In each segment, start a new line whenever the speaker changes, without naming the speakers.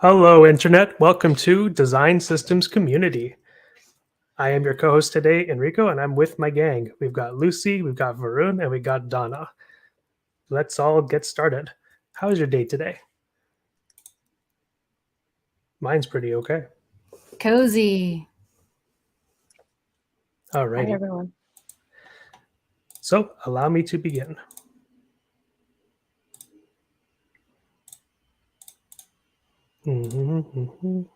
Hello, Internet. Welcome to Design Systems Community. I am your co-host today, Enrico, and I'm with my gang. We've got Lucy, we've got Varun, and we got Donna. Let's all get started. How is your day today? Mine's pretty okay.
Cozy.
All
Hi,
righty.
everyone.
So allow me to begin. All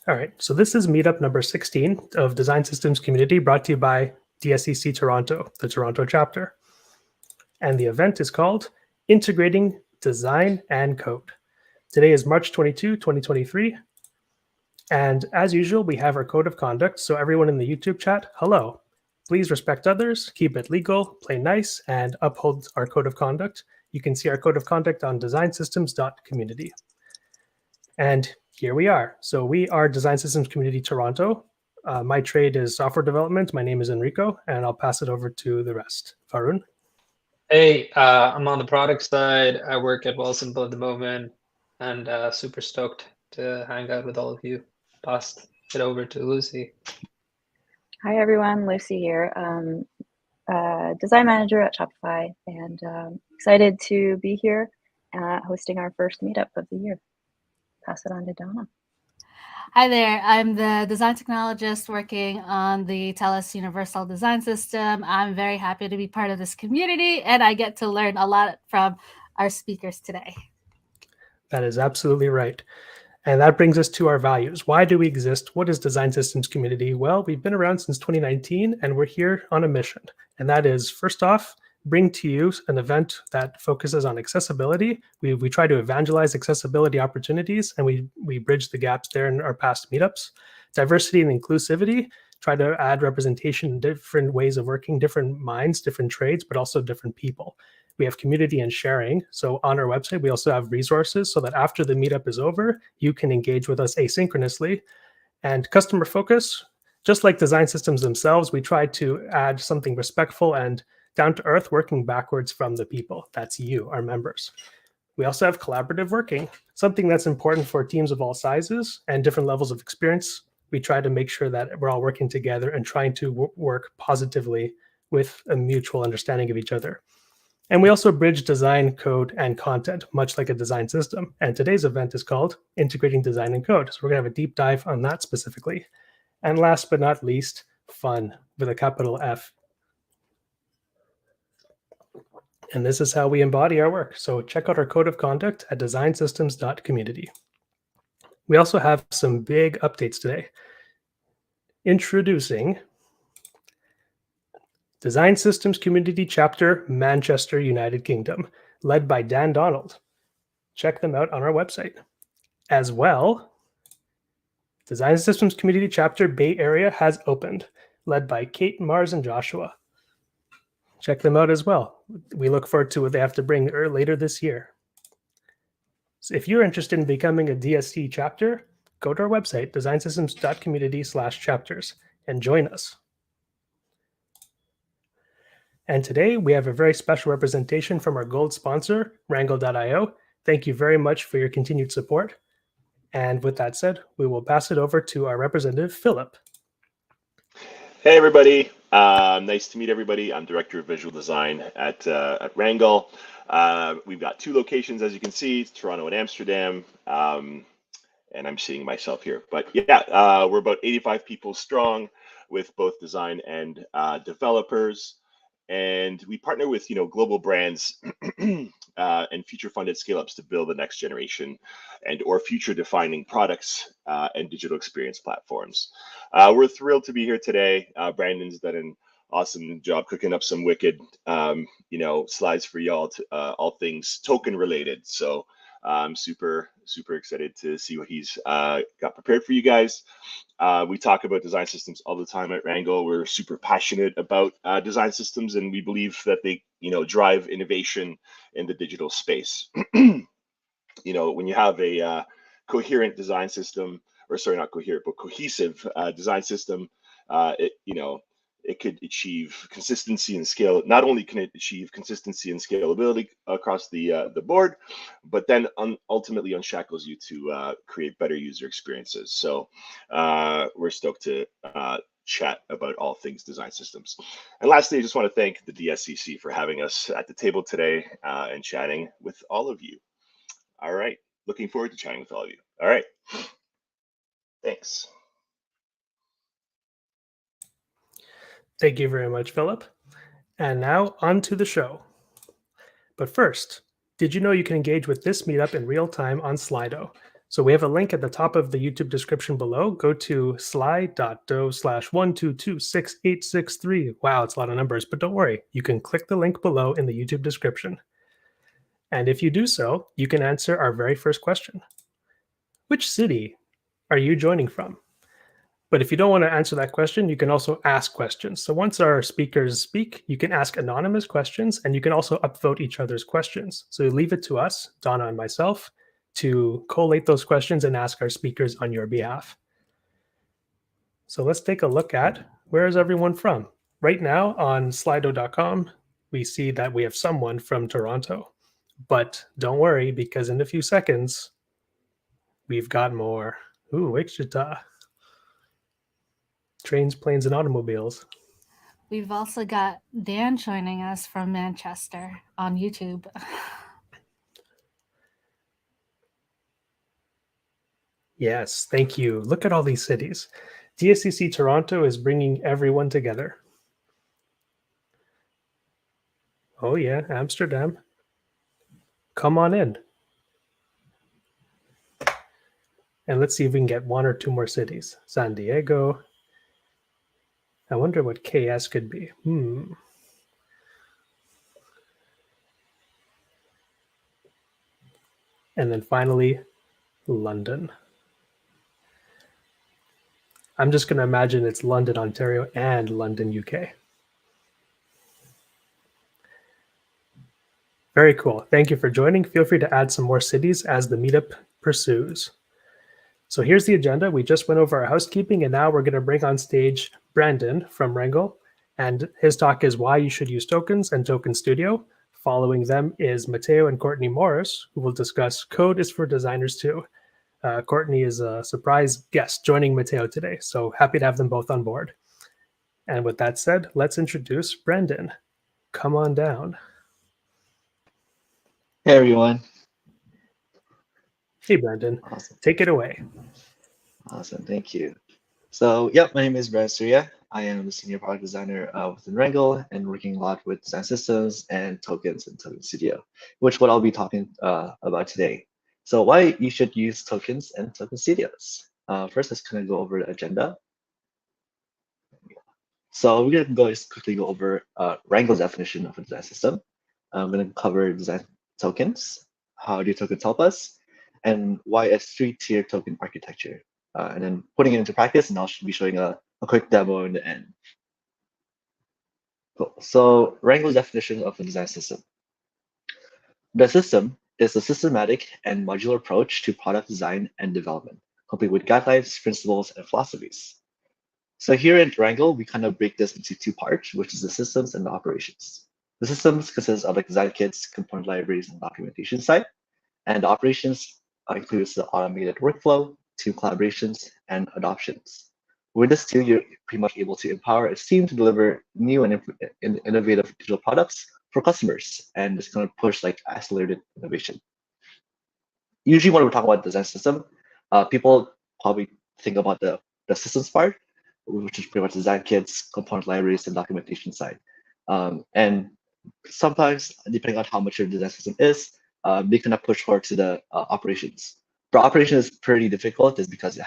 right, so this is meetup number 16 of Design Systems Community, brought to you by DSCC Toronto, the Toronto chapter. And the event is called Integrating Design and Code. Today is March 22, 2023. And as usual, we have our code of conduct. So everyone in the YouTube chat, hello. Please respect others, keep it legal, play nice, and uphold our code of conduct. You can see our code of conduct on designsystems.community. And here we are. So we are Design Systems Community Toronto. My trade is software development. My name is Enrico, and I'll pass it over to the rest. Varun?
Hey, I'm on the product side. I work at Wilsonville at the moment, and super stoked to hang out with all of you. Pass it over to Lucy.
Hi, everyone. Lucy here, design manager at Shopify, and excited to be here hosting our first meetup of the year. Pass it on to Donna.
Hi there. I'm the design technologist working on the TELUS Universal Design System. I'm very happy to be part of this community, and I get to learn a lot from our speakers today.
That is absolutely right. And that brings us to our values. Why do we exist? What is Design Systems Community? Well, we've been around since 2019, and we're here on a mission. And that is, first off, bring to you an event that focuses on accessibility. We try to evangelize accessibility opportunities, and we bridge the gaps there in our past meetups. Diversity and inclusivity, try to add representation in different ways of working, different minds, different trades, but also different people. We have community and sharing. So on our website, we also have resources so that after the meetup is over, you can engage with us asynchronously. And customer focus, just like design systems themselves, we try to add something respectful and down to earth, working backwards from the people. That's you, our members. We also have collaborative working, something that's important for teams of all sizes and different levels of experience. We try to make sure that we're all working together and trying to work positively with a mutual understanding of each other. And we also bridge design, code, and content, much like a design system. And today's event is called Integrating Design and Code. So we're going to have a deep dive on that specifically. And last but not least, fun with a capital F. And this is how we embody our work. So check out our code of conduct at designsystems.community. We also have some big updates today. Introducing Design Systems Community Chapter, Manchester, United Kingdom, led by Dan Donald. Check them out on our website. As well, Design Systems Community Chapter, Bay Area has opened, led by Kate, Mars, and Joshua. Check them out as well. We look forward to what they have to bring later this year. So if you're interested in becoming a DSC chapter, go to our website, designsystems.community/chapters, and join us. And today we have a very special representation from our gold sponsor, Rangle.io. Thank you very much for your continued support. And with that said, we will pass it over to our representative, Philip.
Hey, everybody. Nice to meet everybody. I'm Director of Visual Design at Rangle. We've got two locations, as you can see, Toronto and Amsterdam. And I'm seeing myself here. But yeah, we're about 85 people strong with both design and developers. And we partner with, global brands and future-funded scale-ups to build the next generation or future-defining products and digital experience platforms. We're thrilled to be here today. Brandon's done an awesome job cooking up some wicked, slides for y'all, all things token-related. So I'm super excited to see what he's got prepared for you guys. We talk about design systems all the time at Rangle. We're super passionate about design systems, and we believe that they, drive innovation in the digital space. When you have a coherent design system, or sorry, not coherent, but cohesive design system, it it could achieve consistency and scale. Not only can it achieve consistency and scalability across the board, but then ultimately unshackles you to create better user experiences. So we're stoked to chat about all things design systems. And lastly, I just want to thank the DSCC for having us at the table today and chatting with all of you. All right, looking forward to chatting with all of you. All right, thanks.
Thank you very much, Philip. And now on to the show. But first, did you know you can engage with this meetup in real time on Slido? So we have a link at the top of the YouTube description below. Go to sli.do/1226863. Wow, it's a lot of numbers, but don't worry. You can click the link below in the YouTube description. And if you do so, you can answer our very first question. Which city are you joining from? But if you don't want to answer that question, you can also ask questions. So once our speakers speak, you can ask anonymous questions, and you can also upvote each other's questions. So leave it to us, Donna and myself, to collate those questions and ask our speakers on your behalf. So let's take a look at where is everyone from. Right now on slido.com, we see that we have someone from Toronto. But don't worry, because in a few seconds, we've got more. Ooh, Wichita. Trains, planes, and automobiles.
We've also got Dan joining us from Manchester on YouTube.
Yes, thank you. Look at all these cities. DSCC Toronto is bringing everyone together. Oh yeah, Amsterdam. Come on in. And let's see if we can get one or two more cities. San Diego. I wonder what KS could be. And then finally, London. I'm just going to imagine it's London, Ontario, and London, UK. Very cool. Thank you for joining. Feel free to add some more cities as the meetup pursues. So here's the agenda. We just went over our housekeeping, and now we're going to bring on stage Brandon from Rangle. And his talk is why you should use tokens and Token Studio. Following them is Mateo and Courtney Morris, who will discuss code is for designers too. Courtney is a surprise guest joining Mateo today, so happy to have them both on board. And with that said, let's introduce Brandon. Come on down.
Hey everyone.
Hey Brandon,
Awesome.
Take it away.
Awesome, thank you. So, yep, my name is Surya. I am the senior product designer within Rangle and working a lot with design systems and tokens and Token Studio, which what I'll be talking about today. So why you should use tokens and Token Studios. First, let's kind of go over the agenda. So we're going to quickly go over Wrangle's definition of a design system. I'm going to cover design tokens, how do tokens help us, and why a three-tier token architecture, and then putting it into practice, and I'll be showing a quick demo in the end. Cool. So Wrangle's definition of a design system. The system is a systematic and modular approach to product design and development, complete with guidelines, principles, and philosophies. So here at Rangle, we kind of break this into two parts, which is the systems and the operations. The systems consist of like design kits, component libraries, and documentation side. And the operations includes the automated workflow, team collaborations, and adoptions. With this tool, you're pretty much able to empower a team to deliver new and innovative digital products for customers, and it's going to push like accelerated innovation. Usually when we're talking about design system, people probably think about the systems part, which is pretty much design kits, component libraries, and documentation side. And sometimes, depending on how much your design system is, they kind of push forward to the operations. But operation is pretty difficult, is because it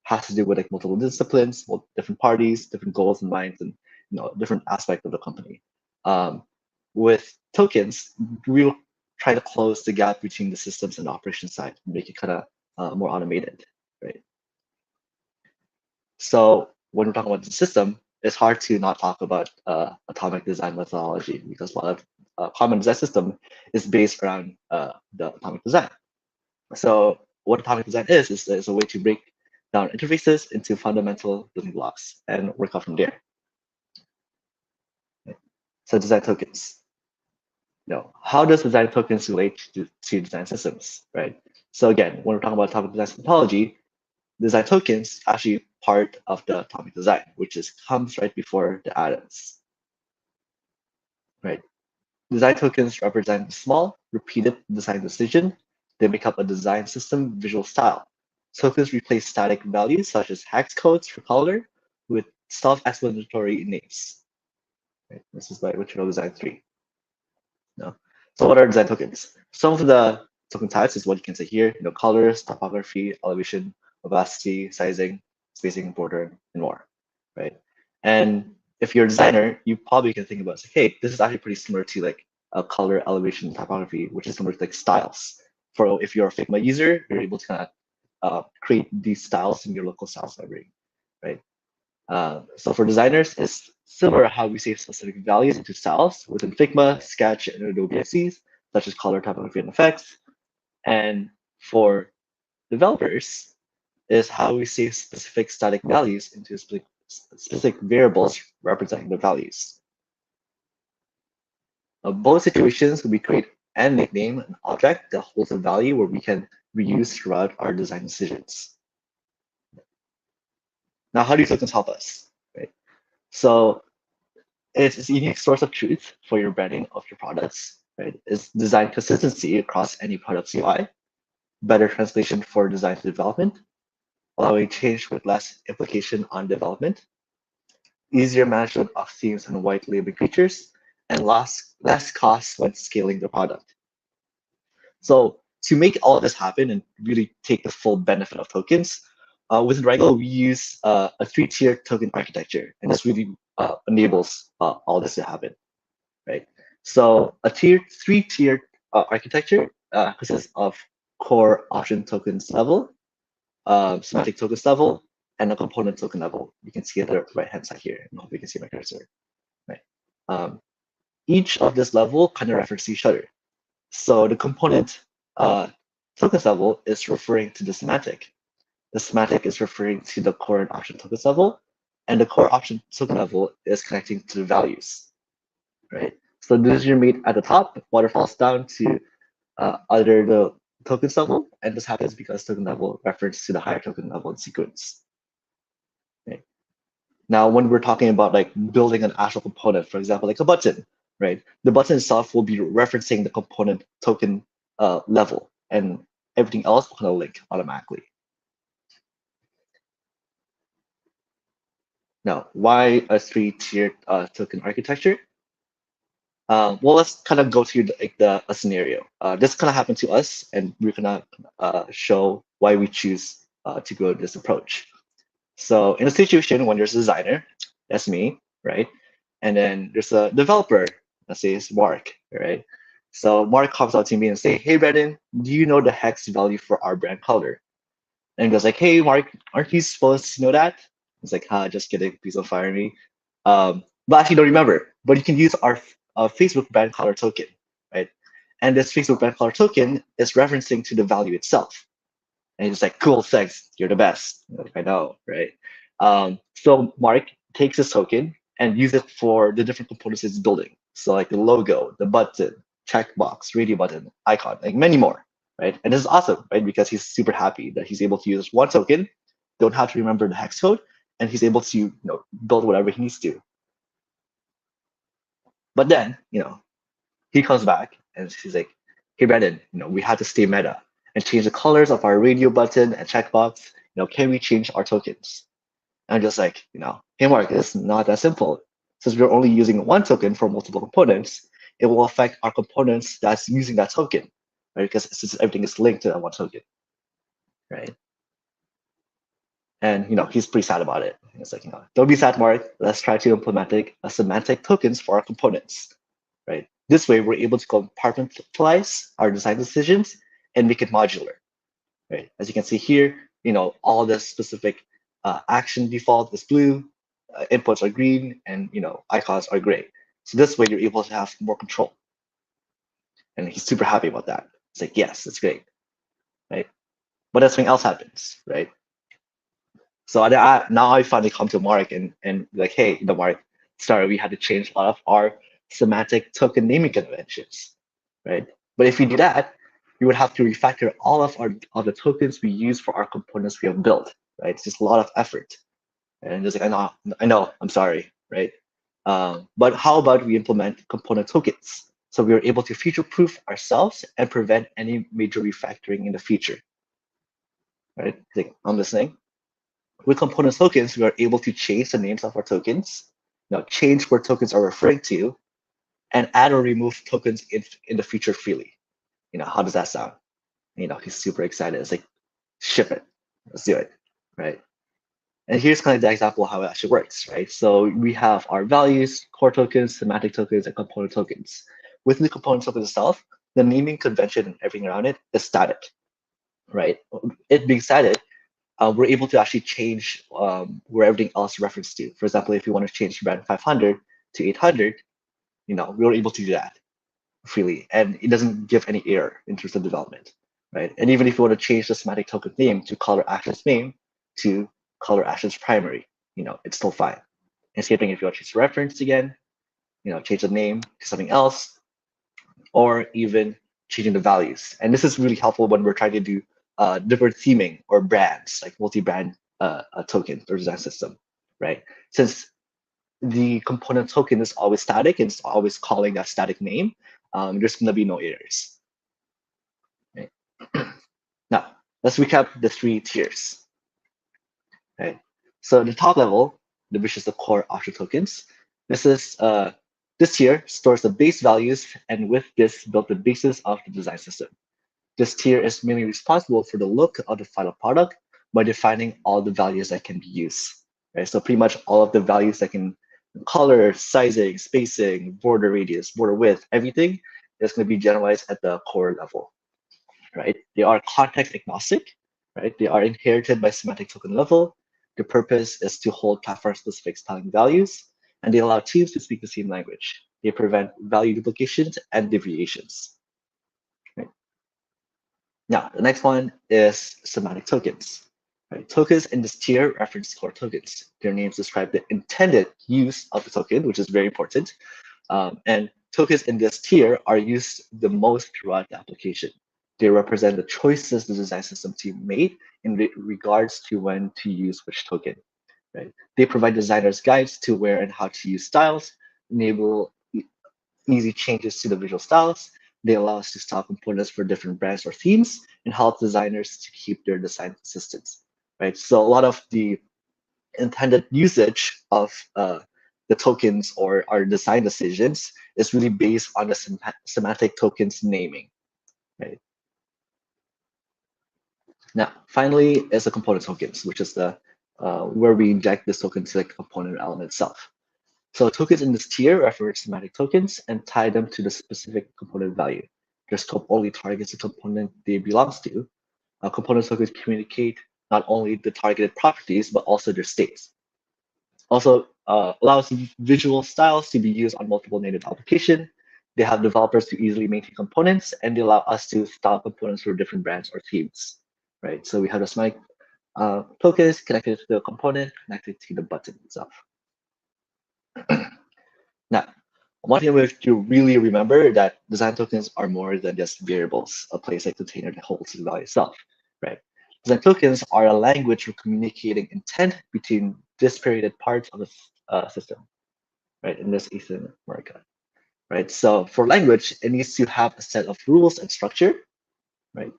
has to do with like multiple disciplines, different parties, different goals and minds, and different aspects of the company. With tokens, we will try to close the gap between the systems and the operations side, and make it kind of more automated, right? So when we're talking about the system, it's hard to not talk about atomic design methodology, because a lot of common design system is based around the atomic design. So what atomic design is a way to break down interfaces into fundamental building blocks and work out from there. So design tokens. How does design tokens relate to design systems, right? So again, when we're talking about topic design topology, design tokens actually part of the topic design, which comes right before the add-ons, right? Design tokens represent small, repeated design decision. They make up a design system visual style. Tokens replace static values such as hex codes for color with self-explanatory names. Right? This is by Material Design 3. So what are design tokens? Some of the token types is what you can see here, colors, topography, elevation, opacity, sizing, spacing, border, and more, right? And if you're a designer, you probably can think about, hey, this is actually pretty similar to like a color, elevation, topography, which is similar to like styles. For if you're a Figma user, you're able to kind of create these styles in your local styles library, right? So for designers, it's similar to how we save specific values into styles within Figma, Sketch, and Adobe XDs, such as color, topography, and effects. And for developers, is how we save specific static values into specific variables representing the values. Both situations, we create and nickname an object that holds a value where we can reuse throughout our design decisions. Now, how do tokens help us? Right? So it's a unique source of truth for your branding of your products. Right? It's design consistency across any product's UI, better translation for design to development, allowing change with less implication on development, easier management of themes and white labeling features, and less costs when scaling the product. So to make all of this happen and really take the full benefit of tokens, within Rangle, we use a 3-tiered token architecture, and this really enables all this to happen, right? So a 3-tiered architecture consists of core option tokens level, semantic tokens level, and a component token level. You can see it at the right-hand side here. I hope you can see my cursor, right? Each of this level kind of references each other. So the component tokens level is referring to the semantic. The semantic is referring to the core and option tokens level, and the core option token level is connecting to the values, right? So decision made at the top waterfalls down to either the tokens level, and this happens because token level refers to the higher token level in sequence. Okay. Now, when we're talking about like building an actual component, for example, like a button, right? The button itself will be referencing the component token level, and everything else will kind of link automatically. Now, why a 3-tiered token architecture? Well, let's kind of go through a scenario. This kind of happened to us, and we're gonna show why we choose to go this approach. So in a situation when there's a designer, that's me, right? And then there's a developer, let's say it's Mark, right? So Mark comes out to me and say, hey, Brendan, do you know the hex value for our brand color? And he goes like, hey, Mark, aren't you supposed to know that? It's like, just kidding, please don't fire me. But actually don't remember, but you can use our Facebook brand color token, right? And this Facebook brand color token is referencing to the value itself. And he's like, cool, thanks, you're the best. Like, I know, right? So Mark takes this token and uses it for the different components it's building. So like the logo, the button, checkbox, radio button, icon, like many more, right? And this is awesome, right? Because he's super happy that he's able to use one token, don't have to remember the hex code, and he's able to build whatever he needs to. But then, he comes back and he's like, hey, Brandon, we had to stay meta and change the colors of our radio button and checkbox. Can we change our tokens? And I'm just like, hey, Mark, it's not that simple. Since we're only using one token for multiple components, it will affect our components that's using that token, right? Because since everything is linked to that one token, right? And he's pretty sad about it. It's like, don't be sad, Mark. Let's try to implement a semantic tokens for our components, right? This way, we're able to compartmentalize our design decisions and make it modular, right? As you can see here, all the specific action default is blue, inputs are green, and icons are gray. So this way, you're able to have more control. And he's super happy about that. It's like, yes, it's great, right? But then something else happens, right? So now I finally come to Mark and like, hey, Mark, sorry, we had to change a lot of our semantic token naming conventions, right? But if we do that, we would have to refactor all of the tokens we use for our components we have built, right? It's just a lot of effort. And just like, I know, I'm sorry, right? But how about we implement component tokens? So we are able to future-proof ourselves and prevent any major refactoring in the future, right? Like, I'm listening. With component tokens, we are able to change the names of our tokens, change where tokens are referring to, and add or remove tokens in the future freely. How does that sound? He's super excited. It's like, ship it, let's do it, right? And here's kind of the example of how it actually works, right? So we have our values, core tokens, semantic tokens, and component tokens. Within the component token itself, the naming convention and everything around it is static, right? It being static, we're able to actually change where everything else reference to. For example, if you want to change brand 500 to 800, we're able to do that freely, and it doesn't give any error in terms of development, right? And even if you want to change the semantic token name to color actions name to color actions primary, it's still fine. And same thing if you want to change the reference again, change the name to something else, or even changing the values. And this is really helpful when we're trying to do different theming or brands, like multi-brand token or design system, right? Since the component token is always static and it's always calling that static name, there's going to be no errors. Right? Now, let's recap the 3 tiers. Right? So the top level, which is the core option tokens, this tier stores the base values, and with this, built the basis of the design system. This tier is mainly responsible for the look of the final product by defining all the values that can be used. Right? So pretty much all of the values that can color, sizing, spacing, border radius, border width, everything is going to be generalized at the core level. Right? They are context agnostic. Right? They are inherited by semantic token level. The purpose is to hold platform-specific styling values, and they allow teams to speak the same language. They prevent value duplications and deviations. Right? Now, the next one is semantic tokens. Right? Tokens in this tier reference core tokens. Their names describe the intended use of the token, which is very important. And tokens in this tier are used the most throughout the application. They represent the choices the design system team made in regards to when to use which token. Right? They provide designers guides to where and how to use styles, enable easy changes to the visual styles. They allow us to style components for different brands or themes and help designers to keep their design consistent. Right? So a lot of the intended usage of the tokens or our design decisions is really based on the semantic tokens naming. Right? Now, finally, is the component tokens, which is the where we inject this token to the component element itself. So tokens in this tier refer to semantic tokens and tie them to the specific component value. Their scope only targets the component they belongs to. Component tokens communicate not only the targeted properties, but also their states. Also allows visual styles to be used on multiple native applications. They have developers to easily maintain components, and they allow us to style components for different brands or themes. Right? So we have the semantic tokens connected to the component, connected to the button itself. Now, one thing we have to really remember that design tokens are more than just variables, a place-like container that holds the value itself, right? Design tokens are a language for communicating intent between disparate parts of the system, right? In this Eastern America, right? So for language, it needs to have a set of rules and structure, right?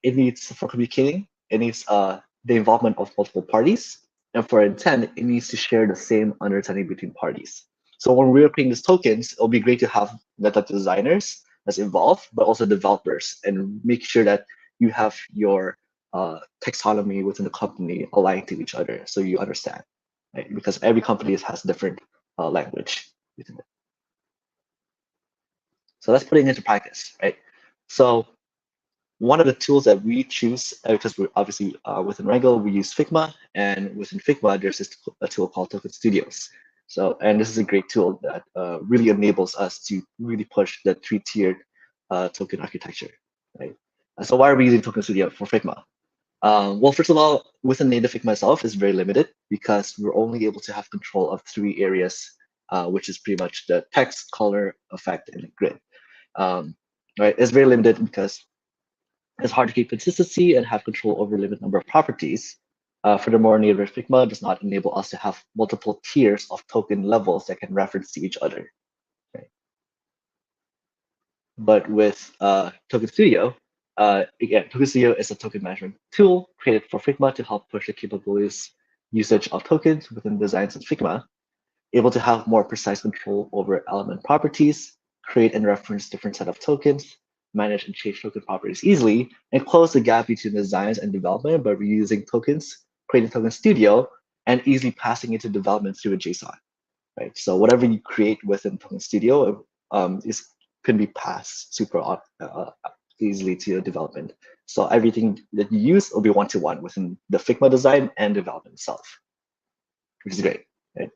It needs, for communicating, it needs the involvement of multiple parties. And for intent, it needs to share the same understanding between parties. So when we're creating these tokens, it'll be great to have not only designers that's involved, but also developers, and make sure that you have your taxonomy within the company aligned to each other, so you understand, right? Because every company has different language within it. So let's put it into practice, right? So one of the tools that we choose, because we're obviously within Rangle, we use Figma, and within Figma, there's a tool called Token Studios. So, and this is a great tool that really enables us to really push the 3-tiered token architecture, right? So why are we using Token Studio for Figma? Well, first of all, within native Figma itself is very limited because we're only able to have control of 3 areas which is pretty much the text, color, effect, and the grid. Right, it's very limited because it's hard to keep consistency and have control over a limited number of properties. Furthermore, native Figma does not enable us to have multiple tiers of token levels that can reference to each other. Right? But with Token Studio, again, Token Studio is a token management tool created for Figma to help push the capabilities usage of tokens within designs in Figma, able to have more precise control over element properties, create and reference different set of tokens, manage and change token properties easily, and close the gap between designs and development by reusing tokens, creating Token Studio, and easily passing into development through a JSON. Right. So whatever you create within Token Studio can be passed super easily to your development. So everything that you use will be one-to-one within the Figma design and development itself, which is great. Right?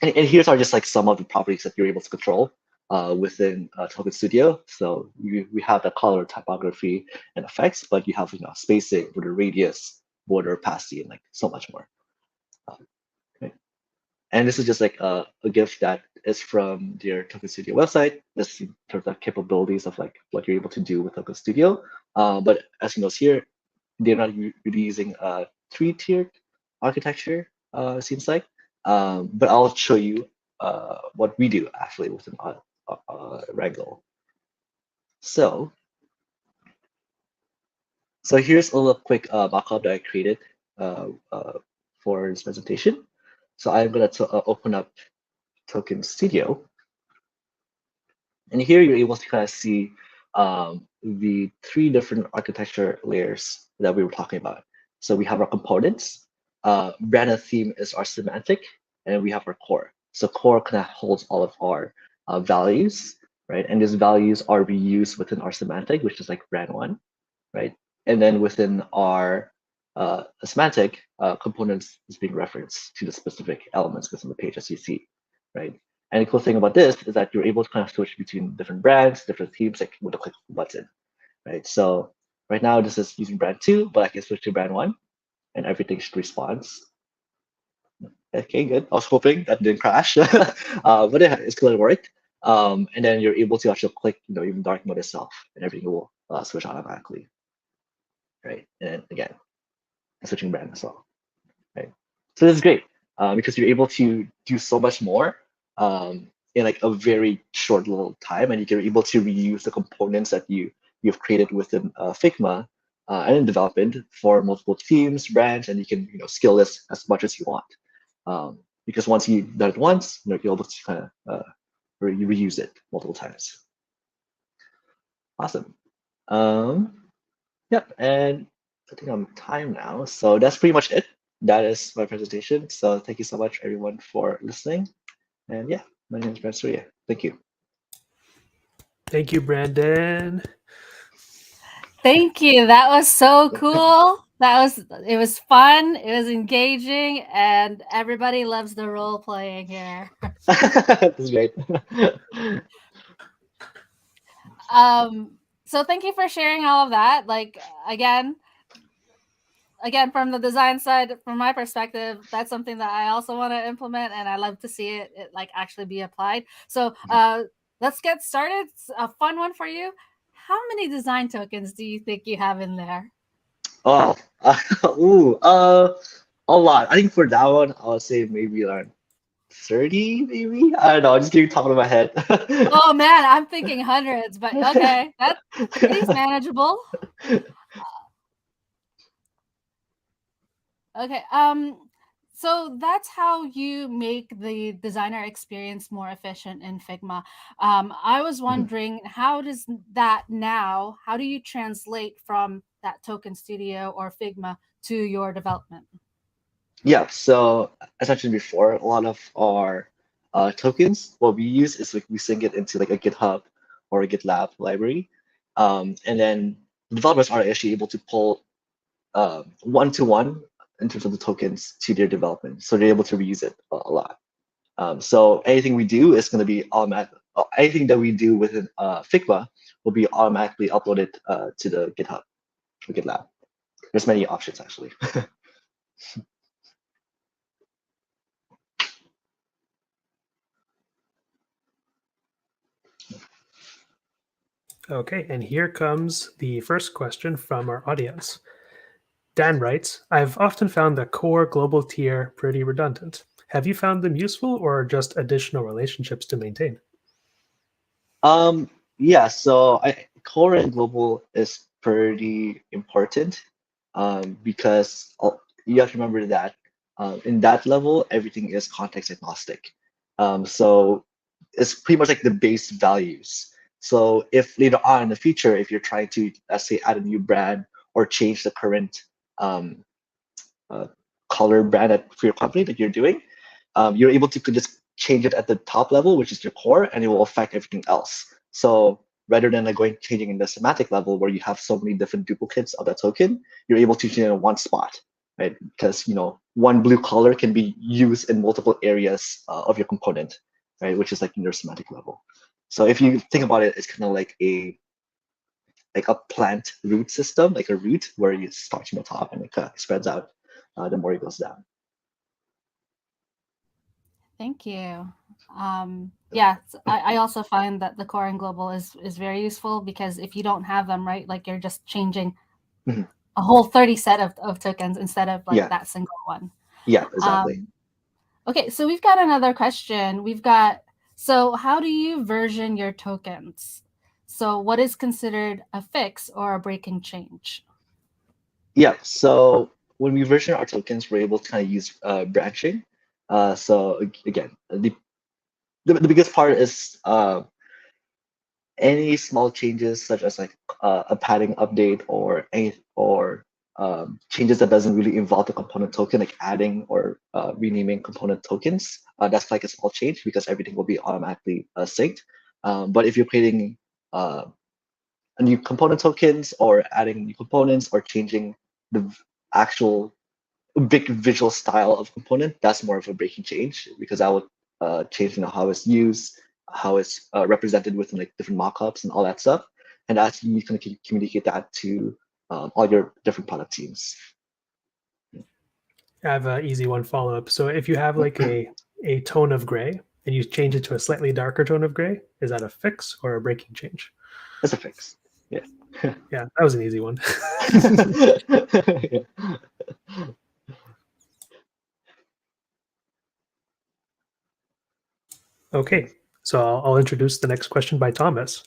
And here's are just like some of the properties that you're able to control within Token Studio. So we have the color, typography, and effects, but you have spacing, border radius, border opacity, and like so much more. Okay. And this is just like a GIF that is from their Token Studio website. This in terms of capabilities of like what you're able to do with Token Studio. But as you notice here, they're not really using a 3-tiered architecture. It seems like. But I'll show you what we do actually within Rangle. So here's a little quick mockup that I created for this presentation. So I'm going to open up Token Studio. And here you're able to kind of see the 3 different architecture layers that we were talking about. So we have our components, brand and theme is our semantic, and we have our core. So core kind of holds all of our values, right? And these values are reused within our semantic, which is like brand 1, right? And then within our semantic, components is being referenced to the specific elements within the page as you see, right? And the cool thing about this is that you're able to kind of switch between different brands, different themes, like with a click of a button, right? So right now this is using brand 2, but I can switch to brand 1, and everything should respond. Okay, good. I was hoping that didn't crash, but yeah, it's going to work. And then you're able to actually click, even dark mode itself, and everything will switch automatically, right? And again, switching brand as well, right? So this is great because you're able to do so much more in like a very short little time, and you're able to reuse the components that you've created within Figma and in development for multiple themes, brands, and you can scale this as much as you want. Because once you've done it once, you're able to kind of reuse it multiple times. Awesome. Yep, and I think I'm time now. So that's pretty much it. That is my presentation. So thank you so much, everyone, for listening. And yeah, my name is Surya. Thank you.
Thank you, Brandon.
Thank you. That was so cool. It was fun. It was engaging, and everybody loves the role playing here.
That's great.
So thank you for sharing all of that. Like again, from the design side, from my perspective, that's something that I also want to implement, and I love to see it like actually be applied. So let's get started. It's a fun one for you. How many design tokens do you think you have in there?
Oh, a lot. I think for that one, I would say maybe around 30, maybe. I don't know. I'm just getting top of my head.
Oh man, I'm thinking hundreds, but okay, that's pretty manageable. Okay. So that's how you make the designer experience more efficient in Figma. I was wondering, how do you translate from that Token Studio or Figma to your development?
Yeah, so as I mentioned before, a lot of our tokens, what we use is like we sync it into like a GitHub or a GitLab library. And then developers are actually able to pull one-to-one in terms of the tokens to their development. So they're able to reuse it a lot. So anything we do is going to be automatic. Anything that we do within Figma will be automatically uploaded to the GitHub or GitLab. There's many options actually.
Okay, and here comes the first question from our audience. Dan writes, I've often found the core global tier pretty redundant. Have you found them useful or just additional relationships to maintain?
Yeah, so core and global is pretty important because you have to remember that in that level, everything is context agnostic. So it's pretty much like the base values. So if later on in the future, if you're trying to, let's say, add a new brand or change the current um, uh, color brand for your company that you're doing, you're able to just change it at the top level, which is your core, and it will affect everything else. So rather than like changing in the semantic level where you have so many different duplicates of that token, you're able to change it in one spot, right? Because one blue color can be used in multiple areas of your component, right? Which is like in your semantic level. So if you think about it, it's kind of like a plant root system, like a root where you start from the top and it spreads out the more it goes down.
Thank you. Yeah, I also find that the core and global is very useful because if you don't have them, right, like you're just changing a whole 30 set of tokens instead of like that single one.
Yeah, exactly.
Okay, so we've got another question. So how do you version your tokens? So what is considered a fix or a breaking change?
Yeah, so when we version our tokens, we're able to kind of use branching. So again, the biggest part is any small changes such as like a padding update or changes that doesn't really involve the component token, like adding or renaming component tokens. That's like a small change because everything will be automatically synced. But if you're creating new component tokens or adding new components or changing the actual big visual style of component, that's more of a breaking change because that would change how it's used, how it's represented within like different mockups and all that stuff. And that's you can communicate that to all your different product teams.
I have an easy one follow-up. So if you have like a tone of gray and you change it to a slightly darker tone of gray, is that a fix or a breaking change?
That's a fix. Yeah.
Yeah, that was an easy one.
Yeah.
Okay, so I'll introduce the next question by Thomas.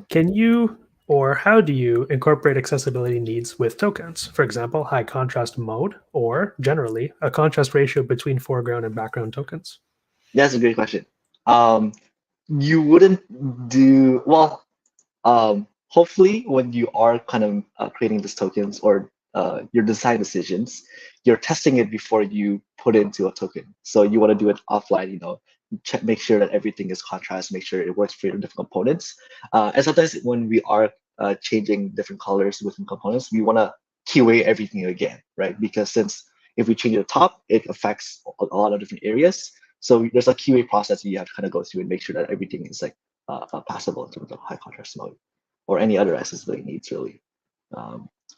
Can you or how do you incorporate accessibility needs with tokens? For example, high contrast mode or generally a contrast ratio between foreground and background tokens?
That's a great question. You wouldn't do well. Hopefully, when you are kind of creating these tokens or your design decisions, you're testing it before you put it into a token. So you want to do it offline, make sure that everything is contrast, make sure it works for your different components. And sometimes when we are changing different colors within components, we want to QA everything again, right? Because since if we change the top, it affects a lot of different areas. So there's a QA process that you have to kind of go through and make sure that everything is like passable in terms of high contrast mode or any other accessibility needs really.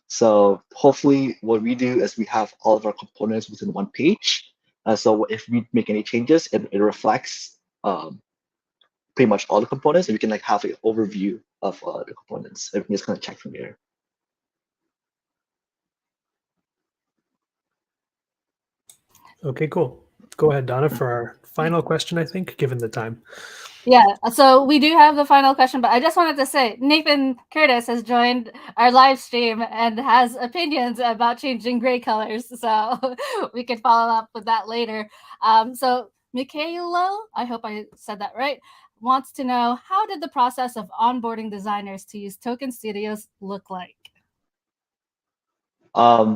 So hopefully what we do is we have all of our components within one page. So if we make any changes, it reflects pretty much all the components, and we can like have an overview of the components. And we can just kind of check from here.
Okay, cool. Go ahead, Donna, for our final question, I think, given the time.
Yeah, so we do have the final question, but I just wanted to say Nathan Curtis has joined our live stream and has opinions about changing gray colors. So we could follow up with that later. So Michaelo, I hope I said that right, wants to know, how did the process of onboarding designers to use Token Studios look like?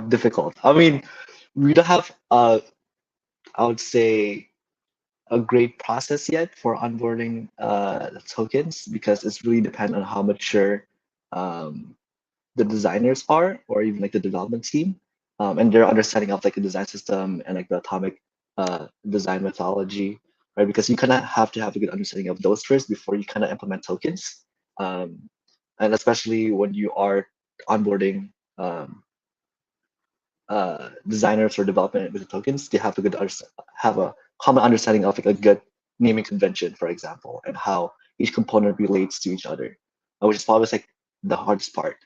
Difficult. I mean, we don't have, I would say, a great process yet for onboarding tokens because it's really dependent on how mature the designers are, or even like the development team, and their understanding of like the design system and like the atomic design methodology, right? Because you kind of have to have a good understanding of those first before you kind of implement tokens, and especially when you are onboarding designers or development with the tokens, they have have a common understanding of like a good naming convention, for example, and how each component relates to each other. which is probably like the hardest part.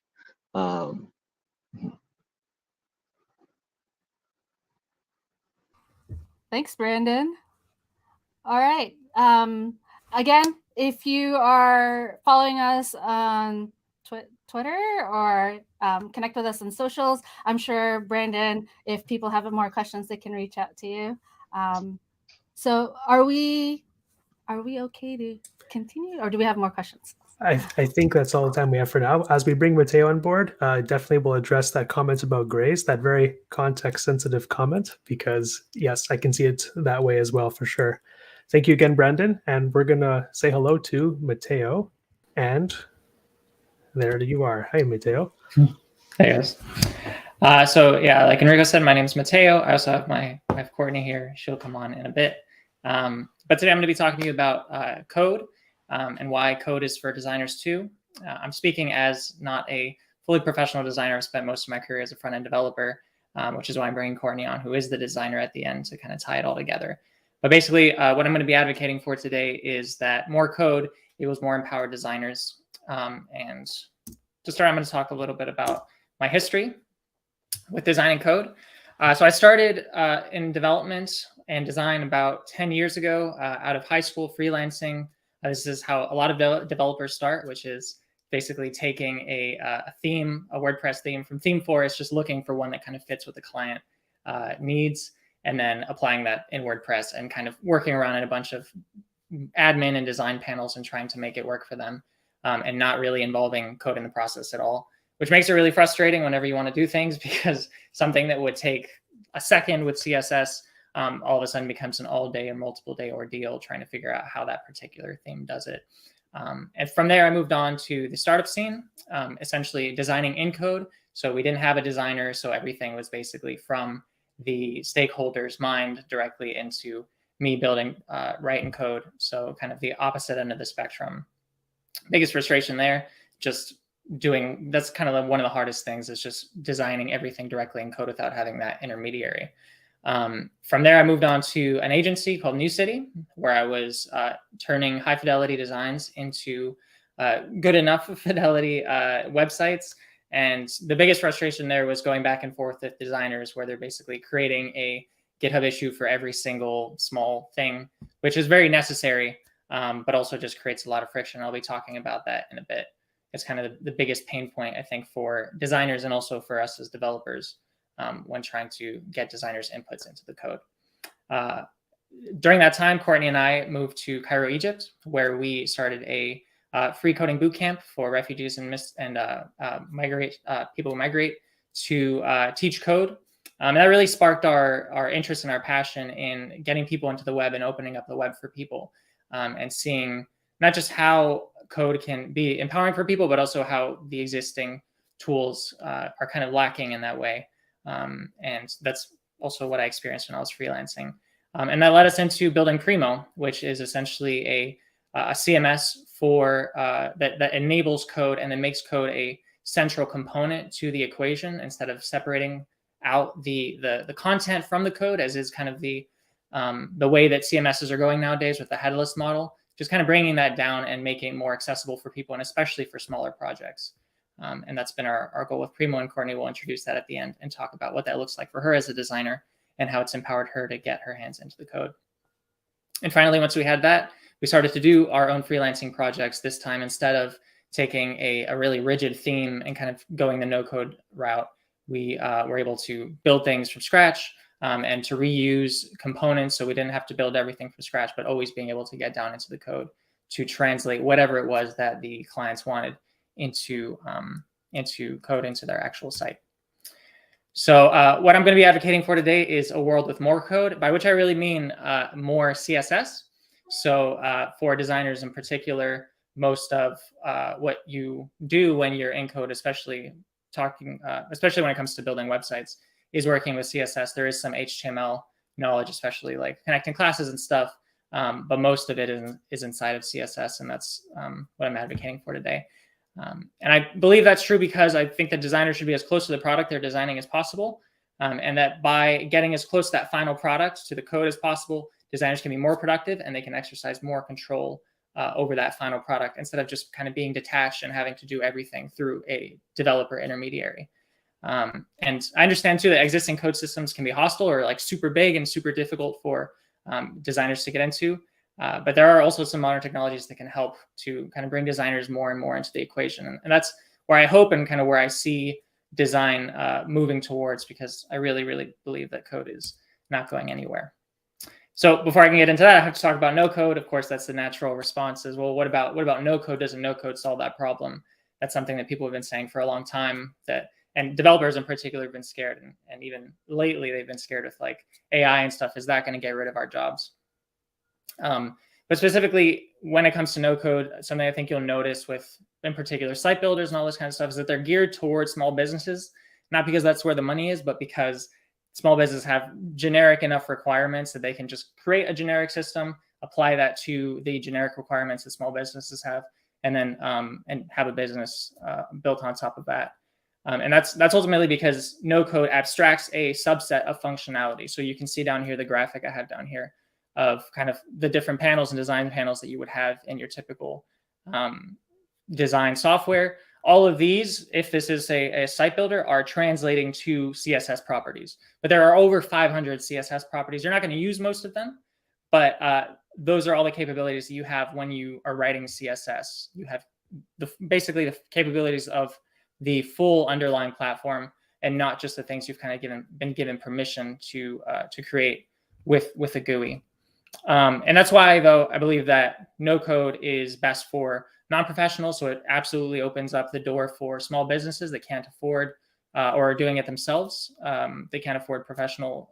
Thanks, Brandon. All right. Again, if you are following us on Twitter or connect with us on socials, I'm sure, Brandon, if people have more questions, they can reach out to you. So are we okay to continue, or do we have more questions?
I think that's all the time we have for now. As we bring Mateo on board, definitely we'll address that comment about grays, that very context-sensitive comment, because yes, I can see it that way as well for sure. Thank you again, Brandon, and we're gonna say hello to Mateo, and there you are. Hi, Mateo.
Hey guys. So yeah, like Enrico said, my name is Mateo. I also have my wife Courtney here. She'll come on in a bit. But today I'm going to be talking to you about code and why code is for designers too. I'm speaking as not a fully professional designer. I've spent most of my career as a front-end developer, which is why I'm bringing Courtney on, who is the designer at the end, to kind of tie it all together. But basically, what I'm going to be advocating for today is that more code equals more empowered designers. And to start, I'm going to talk a little bit about my history with design and code. So I started in development and design about 10 years ago out of high school, freelancing. This is how a lot of developers start, which is basically taking a theme, a WordPress theme from Theme Forest, just looking for one that kind of fits what the client needs, and then applying that in WordPress and kind of working around in a bunch of admin and design panels and trying to make it work for them, and not really involving code in the process at all, which makes it really frustrating whenever you want to do things, because something that would take a second with CSS all of a sudden becomes an all-day and multiple-day ordeal trying to figure out how that particular theme does it. And from there, I moved on to the startup scene, essentially designing in code. So we didn't have a designer, so everything was basically from the stakeholder's mind directly into me building right in code. So kind of the opposite end of the spectrum. Biggest frustration there, just doing, that's kind of one of the hardest things, is just designing everything directly in code without having that intermediary. From there, I moved on to an agency called New City, where I was turning high fidelity designs into good enough fidelity websites. And the biggest frustration there was going back and forth with designers, where they're basically creating a GitHub issue for every single small thing, which is very necessary, but also just creates a lot of friction. I'll be talking about that in a bit. It's kind of the biggest pain point, I think, for designers and also for us as developers when trying to get designers' inputs into the code. During that time, Courtney and I moved to Cairo, Egypt, where we started a free coding bootcamp for refugees and people who migrate to teach code. And that really sparked our interest and our passion in getting people into the web and opening up the web for people, and seeing not just how code can be empowering for people, but also how the existing tools are kind of lacking in that way. And that's also what I experienced when I was freelancing. And that led us into building Primo, which is essentially a CMS for that enables code and then makes code a central component to the equation, instead of separating out the content from the code, as is kind of the way that CMSs are going nowadays with the headless model. Just kind of bringing that down and making it more accessible for people, and especially for smaller projects. And that's been our goal with Primo, and Courtney will introduce that at the end and talk about what that looks like for her as a designer and how it's empowered her to get her hands into the code. And finally, once we had that, we started to do our own freelancing projects. This time, instead of taking a really rigid theme and kind of going the no-code route, we were able to build things from scratch, and to reuse components, so we didn't have to build everything from scratch, but always being able to get down into the code to translate whatever it was that the clients wanted into code, into their actual site. So what I'm going to be advocating for today is a world with more code, by which I really mean more CSS. So for designers in particular, most of what you do when you're in code, especially when it comes to building websites, is working with CSS. There is some HTML knowledge, especially like connecting classes and stuff, but most of it is inside of CSS, and that's what I'm advocating for today. And I believe that's true because I think that designers should be as close to the product they're designing as possible, and that by getting as close to that final product, to the code as possible, designers can be more productive and they can exercise more control over that final product, instead of just kind of being detached and having to do everything through a developer intermediary. And I understand too that existing code systems can be hostile or like super big and super difficult for designers to get into. But there are also some modern technologies that can help to kind of bring designers more and more into the equation. And that's where I hope and kind of where I see design moving towards, because I really, really believe that code is not going anywhere. So before I can get into that, I have to talk about no code. Of course, that's the natural response is, well, what about no code? Doesn't no code solve that problem? That's something that people have been saying for a long time, and developers in particular have been scared. And even lately, they've been scared with like AI and stuff. Is that going to get rid of our jobs? But specifically, when it comes to no code, something I think you'll notice with, in particular, site builders and all this kind of stuff is that they're geared towards small businesses, not because that's where the money is, but because small businesses have generic enough requirements that they can just create a generic system, apply that to the generic requirements that small businesses have, and then and have a business built on top of that. And that's ultimately because no code abstracts a subset of functionality. So you can see down here the graphic I have down here of kind of the different panels and design panels that you would have in your typical design software. All of these, if this is a site builder, are translating to CSS properties. But there are over 500 CSS properties. You're not going to use most of them, but those are all the capabilities that you have when you are writing CSS. You have basically the capabilities of the full underlying platform, and not just the things you've kind of been given permission to create with a GUI. And that's why, though, I believe that no code is best for non-professionals. So it absolutely opens up the door for small businesses that can't afford or are doing it themselves. They can't afford professional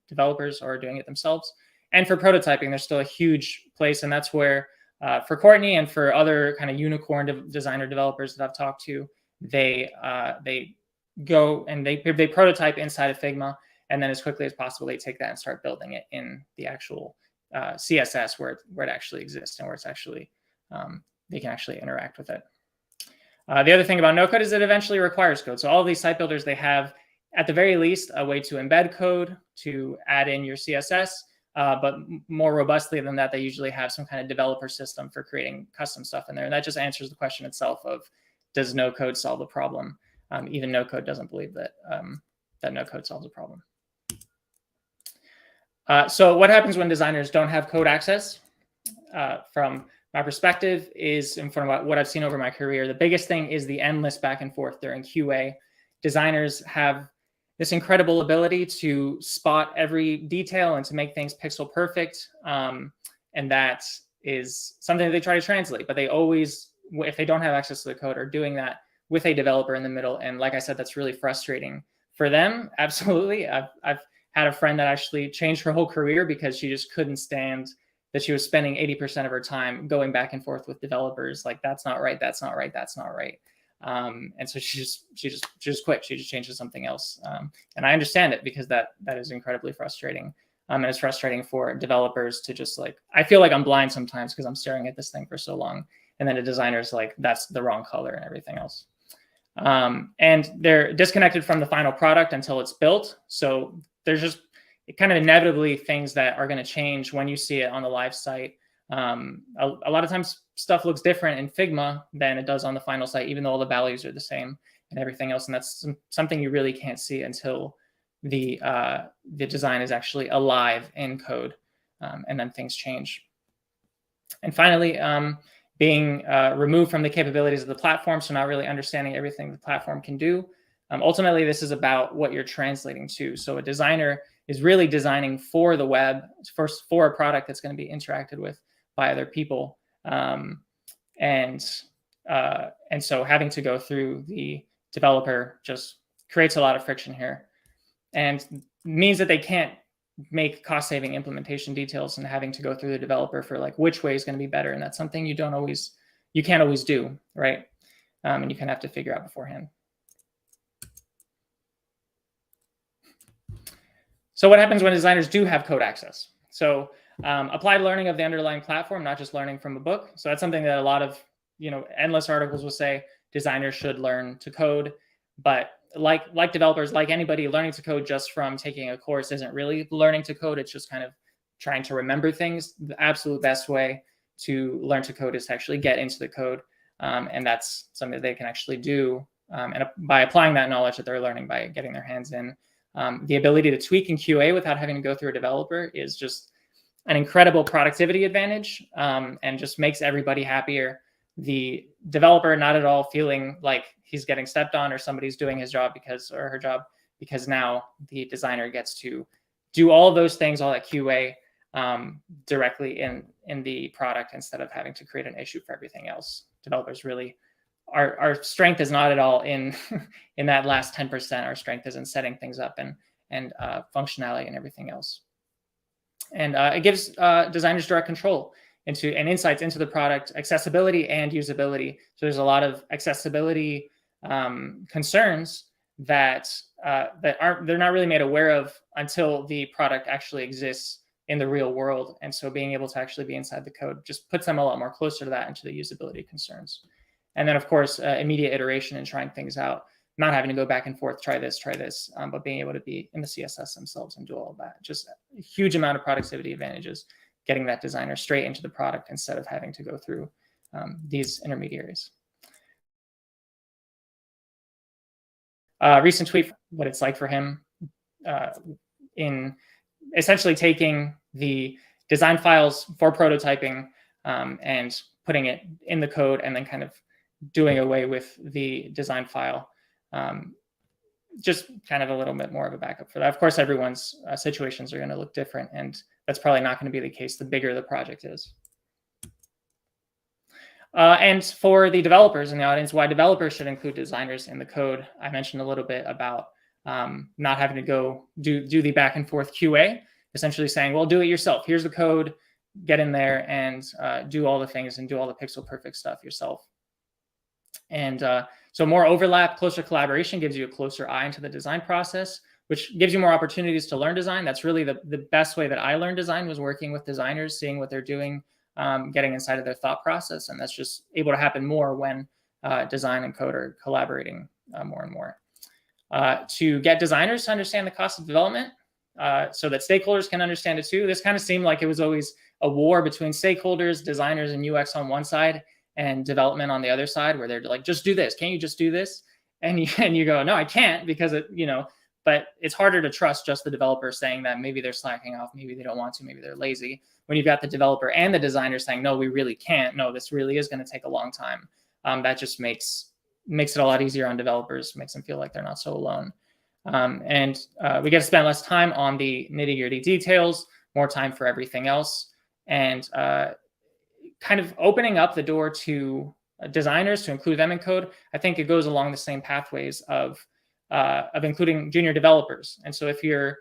developers or are doing it themselves. And for prototyping, there's still a huge place. And that's where for Courtney and for other kind of unicorn designer developers that I've talked to, they go and they prototype inside of Figma. And then as quickly as possible, they take that and start building it in the actual CSS where it actually exists and where it's actually they can actually interact with it. The other thing about no code is it eventually requires code. So all of these site builders, they have at the very least a way to embed code to add in your CSS, but more robustly than that, they usually have some kind of developer system for creating custom stuff in there. And that just answers the question itself of, does no code solve the problem? Even no code doesn't believe that that no code solves the problem. So what happens when designers don't have code access? From my perspective is, in front of what I've seen over my career, the biggest thing is the endless back and forth during QA. Designers have this incredible ability to spot every detail and to make things pixel perfect. And that is something that they try to translate, but they always, if they don't have access to the code, are doing that with a developer in the middle. And like I said, that's really frustrating for them. Absolutely. I've had a friend that actually changed her whole career because she just couldn't stand that she was spending 80% of her time going back and forth with developers. Like, that's not right. That's not right. That's not right. And so she just quit. She just changed to something else. And I understand it, because that is incredibly frustrating. And it's frustrating for developers to just like, I feel like I'm blind sometimes because I'm staring at this thing for so long. And then a designer's like, that's the wrong color and everything else. And they're disconnected from the final product until it's built. So there's just kind of inevitably things that are going to change when you see it on the live site. A lot of times stuff looks different in Figma than it does on the final site, even though all the values are the same and everything else. And that's something you really can't see until the design is actually alive in code, and then things change. And finally, being removed from the capabilities of the platform, so not really understanding everything the platform can do. Ultimately, this is about what you're translating to. So a designer is really designing for the web, for a product that's going to be interacted with by other people. And so having to go through the developer just creates a lot of friction here, and means that they can't make cost-saving implementation details, and having to go through the developer for like which way is going to be better. And that's something you can't always do, right? And you kind of have to figure out beforehand. So what happens when designers do have code access? So applied learning of the underlying platform, not just learning from a book. So that's something that a lot of, endless articles will say designers should learn to code. But like developers, like anybody, learning to code just from taking a course isn't really learning to code. It's just kind of trying to remember things. The absolute best way to learn to code is to actually get into the code. And that's something that they can actually do. And by applying that knowledge that they're learning by getting their hands in, the ability to tweak in QA without having to go through a developer is just an incredible productivity advantage, and just makes everybody happier. The developer not at all feeling like he's getting stepped on or somebody's doing his job or her job, because now the designer gets to do all those things, all that QA, directly in the product, instead of having to create an issue for everything else. Developers really, our strength is not at all in in that last 10%. Our strength is in setting things up and functionality and everything else. And it gives designers direct control and insights into the product, accessibility and usability. So there's a lot of accessibility concerns that they're not really made aware of until the product actually exists in the real world. And so being able to actually be inside the code just puts them a lot more closer to that, and to the usability concerns. And then, of course, immediate iteration and trying things out, not having to go back and forth, try this, but being able to be in the CSS themselves and do all of that. Just a huge amount of productivity advantages, getting that designer straight into the product instead of having to go through these intermediaries. Recent tweet, what it's like for him in essentially taking the design files for prototyping and putting it in the code, and then kind of doing away with the design file. Just kind of a little bit more of a backup for that. Of course, everyone's situations are going to look different, and that's probably not going to be the case the bigger the project is. And for the developers in the audience, why developers should include designers in the code. I mentioned a little bit about not having to go do the back and forth QA, essentially saying, well, do it yourself. Here's the code, get in there and do all the things and do all the pixel perfect stuff yourself. And so more overlap, closer collaboration gives you a closer eye into the design process, which gives you more opportunities to learn design. That's really the best way that I learned design, was working with designers, seeing what they're doing, getting inside of their thought process. And that's just able to happen more when design and code are collaborating more and more. To get designers to understand the cost of development so that stakeholders can understand it too. This kind of seemed like it was always a war between stakeholders, designers, and UX on one side, and development on the other side, where they're like, just do this. Can't you just do this? And you go, no, I can't, because but it's harder to trust just the developer saying that. Maybe they're slacking off, maybe they don't want to, maybe they're lazy. When you've got the developer and the designer saying, no, we really can't. No, this really is going to take a long time. That just makes it a lot easier on developers, makes them feel like they're not so alone. And we get to spend less time on the nitty-gritty details, more time for everything else, and kind of opening up the door to designers to include them in code. I think it goes along the same pathways of including junior developers. And so if your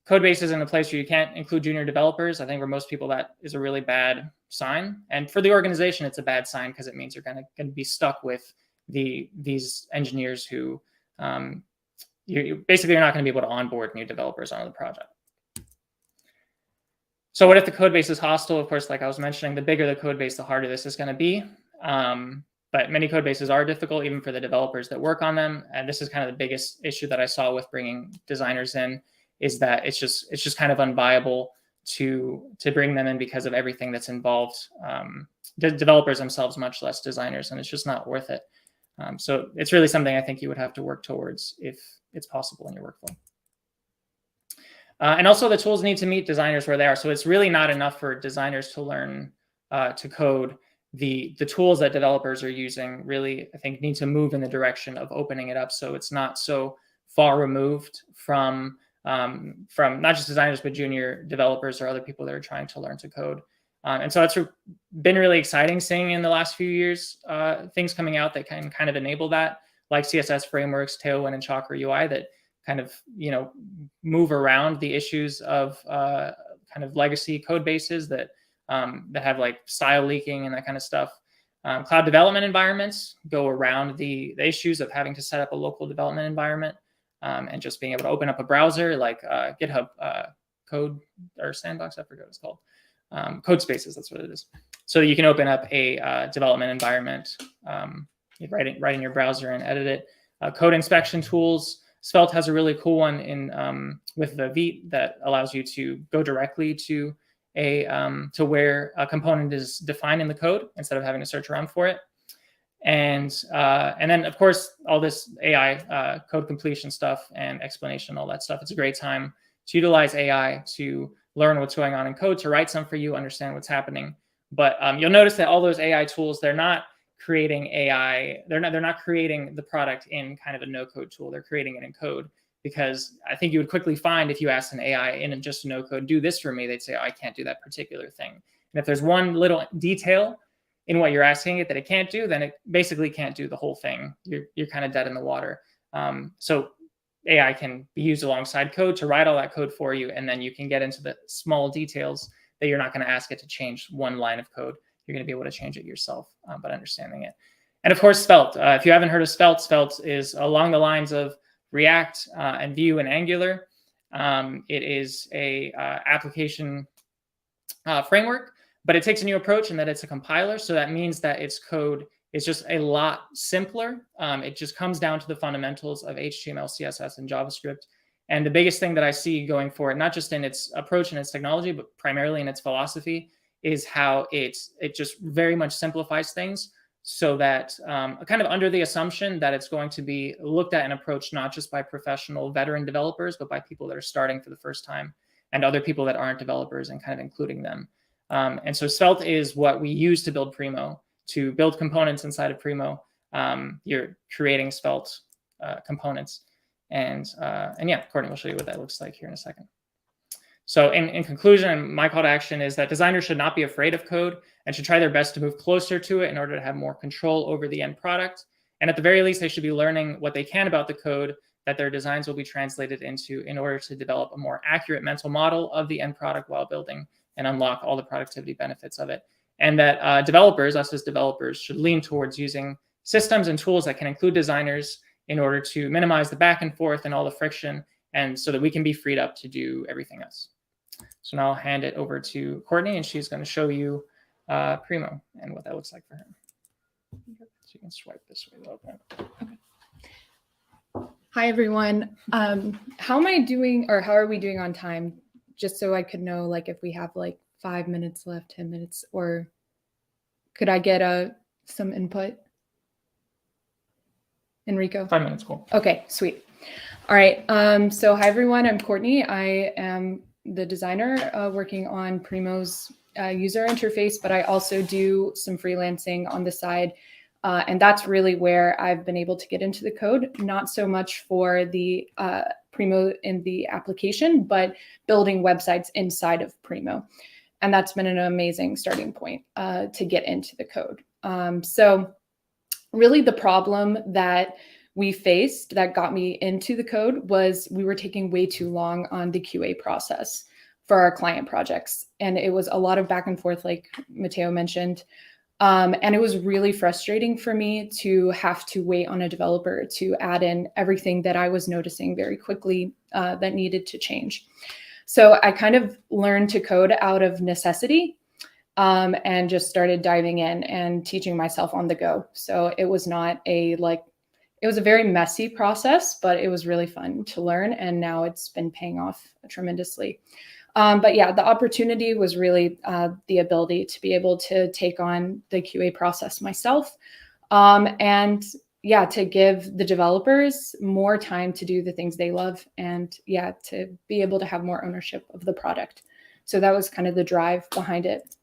code base is in a place where you can't include junior developers, I think for most people that is a really bad sign. And for the organization, it's a bad sign, because it means you're going to be stuck with these engineers who you're not going to be able to onboard new developers onto the project. So what if the code base is hostile? Of course, like I was mentioning, the bigger the code base, the harder this is going to be. But many code bases are difficult, even for the developers that work on them. And this is kind of the biggest issue that I saw with bringing designers in, is that it's just kind of unviable to bring them in because of everything that's involved. The developers themselves, much less designers, and it's just not worth it. So it's really something I think you would have to work towards if it's possible in your workflow. And also the tools need to meet designers where they are. So it's really not enough for designers to learn to code. The tools that developers are using really, I think, need to move in the direction of opening it up, so it's not so far removed from not just designers, but junior developers or other people that are trying to learn to code. And so it's been really exciting seeing in the last few years things coming out that can kind of enable that, like CSS frameworks, Tailwind, and Chakra UI, that kind of move around the issues of kind of legacy code bases that have like style leaking and that kind of stuff. Cloud development environments go around the issues of having to set up a local development environment and just being able to open up a browser like GitHub Code or Sandbox, I forget what it's called. Code Spaces, that's what it is. So you can open up a development environment, right in your browser and edit it. Code inspection tools. Svelte has a really cool one with the Vite that allows you to go directly to to where a component is defined in the code instead of having to search around for it. And then, of course, all this AI code completion stuff and explanation, all that stuff. It's a great time to utilize AI to learn what's going on in code, to write some for you, understand what's happening. But you'll notice that all those AI tools, they're not creating AI. They're not creating the product in kind of a no-code tool. They're creating it in code, because I think you would quickly find if you asked an AI in just a no-code, do this for me, they'd say, oh, I can't do that particular thing. And if there's one little detail in what you're asking it that it can't do, then it basically can't do the whole thing. You're kind of dead in the water. So AI can be used alongside code to write all that code for you, and then you can get into the small details that you're not going to ask it to change one line of code. You're going to be able to change it yourself by understanding it. And of course, Svelte. If you haven't heard of Svelte, Svelte is along the lines of React and Vue and Angular. It is a application framework, but it takes a new approach in that it's a compiler. So that means that its code is just a lot simpler. It just comes down to the fundamentals of HTML, CSS, and JavaScript. And the biggest thing that I see going forward, not just in its approach and its technology, but primarily in its philosophy, is how it just very much simplifies things, so that kind of under the assumption that it's going to be looked at and approached not just by professional veteran developers, but by people that are starting for the first time and other people that aren't developers, and kind of including them. And so Svelte is what we use to build Primo, to build components inside of Primo. You're creating Svelte components. And yeah, Courtney will show you what that looks like here in a second. So in conclusion, my call to action is that designers should not be afraid of code and should try their best to move closer to it in order to have more control over the end product. And at the very least, they should be learning what they can about the code that their designs will be translated into in order to develop a more accurate mental model of the end product while building and unlock all the productivity benefits of it. And that developers, us as developers, should lean towards using systems and tools that can include designers in order to minimize the back and forth and all the friction, and so that we can be freed up to do everything else. So now I'll hand it over to Courtney, and she's going to show you Primo and what that looks like for her. So you can swipe this way a little bit.
Okay. Hi, everyone. How am I doing, or how are we doing on time? Just so I could know, like, if we have like 5 minutes left, 10 minutes, or could I get some input? Enrico?
5 minutes, cool.
Okay, sweet. All right. So hi, everyone. I'm Courtney. I am the designer working on Primo's user interface, but I also do some freelancing on the side. And that's really where I've been able to get into the code, not so much for the Primo in the application, but building websites inside of Primo. And that's been an amazing starting point to get into the code. So really the problem that we faced that got me into the code was we were taking way too long on the QA process for our client projects. And it was a lot of back and forth, like Mateo mentioned. And it was really frustrating for me to have to wait on a developer to add in everything that I was noticing very quickly that needed to change. So I kind of learned to code out of necessity and just started diving in and teaching myself on the go. So it was not it was a very messy process, but it was really fun to learn. And now it's been paying off tremendously. But yeah, the opportunity was really the ability to be able to take on the QA process myself. And yeah, to give the developers more time to do the things they love, and yeah, to be able to have more ownership of the product. So that was kind of the drive behind it.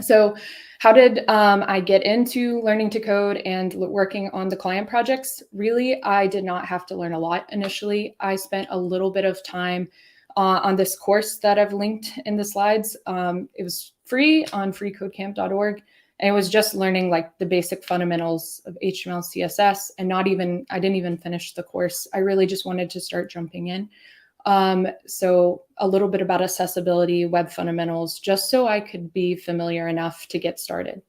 So how did I get into learning to code and working on the client projects? Really, I did not have to learn a lot initially. I spent a little bit of time on this course that I've linked in the slides. It was free on freecodecamp.org. And it was just learning like the basic fundamentals of HTML, CSS, and I didn't even finish the course. I really just wanted to start jumping in. So a little bit about accessibility, web fundamentals, just so I could be familiar enough to get started.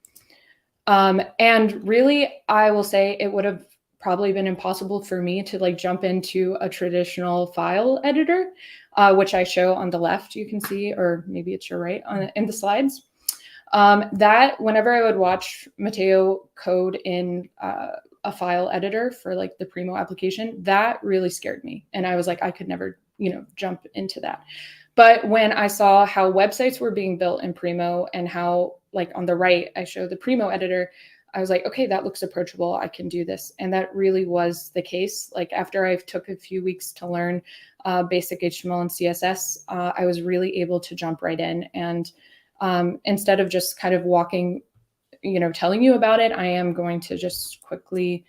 And really, I will say it would have probably been impossible for me to like jump into a traditional file editor, which I show on the left, you can see, or maybe it's your right in the slides. That whenever I would watch Mateo code in a file editor for like the Primo application, that really scared me. And I was like, I could never, jump into that. But when I saw how websites were being built in Primo and how, like on the right, I show the Primo editor, I was like, okay, that looks approachable. I can do this. And that really was the case. Like after I took a few weeks to learn basic HTML and CSS, I was really able to jump right in. And instead of just kind of walking, telling you about it, I am going to just quickly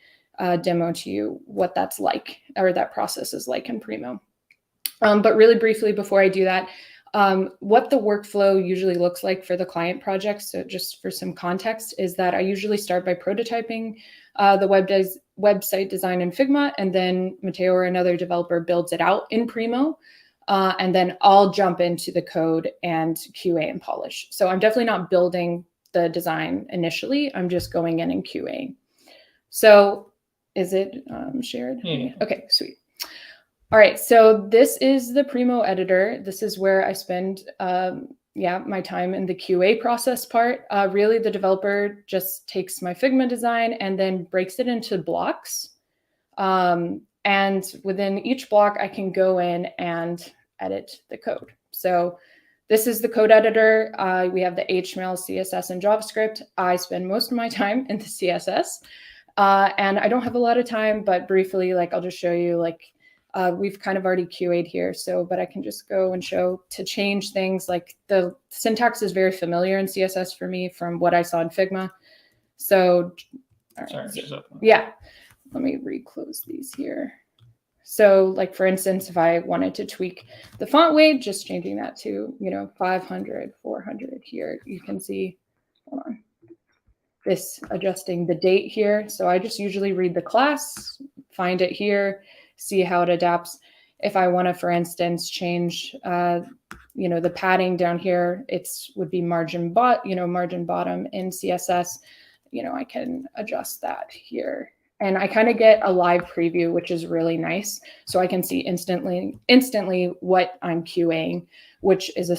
demo to you what that's like, or that process is like in Primo. But really briefly before I do that, what the workflow usually looks like for the client projects, so just for some context, is that I usually start by prototyping the website design in Figma, and then Mateo or another developer builds it out in Primo, and then I'll jump into the code and QA and polish. So I'm definitely not building the design initially, I'm just going in and QA. So is it shared?
Yeah.
Okay, sweet. All right, so this is the Primo editor. This is where I spend my time in the QA process part. Really, the developer just takes my Figma design and then breaks it into blocks. And within each block, I can go in and edit the code. So this is the code editor. We have the HTML, CSS, and JavaScript. I spend most of my time in the CSS. And I don't have a lot of time, but briefly, I'll just show you, we've kind of already QA'd here, but I can just go and show to change things. Like the syntax is very familiar in CSS for me from what I saw in Figma. So, all right, yeah, let me reclose these here. So for instance, if I wanted to tweak the font weight, just changing that to, 500, 400 here, you can see, hold on, this adjusting the date here. So I just usually read the class, find it here, see how it adapts. If I want to, for instance, change, the padding down here, would be margin bottom in CSS. I can adjust that here, and I kind of get a live preview, which is really nice. So I can see instantly what I'm QAing, which is a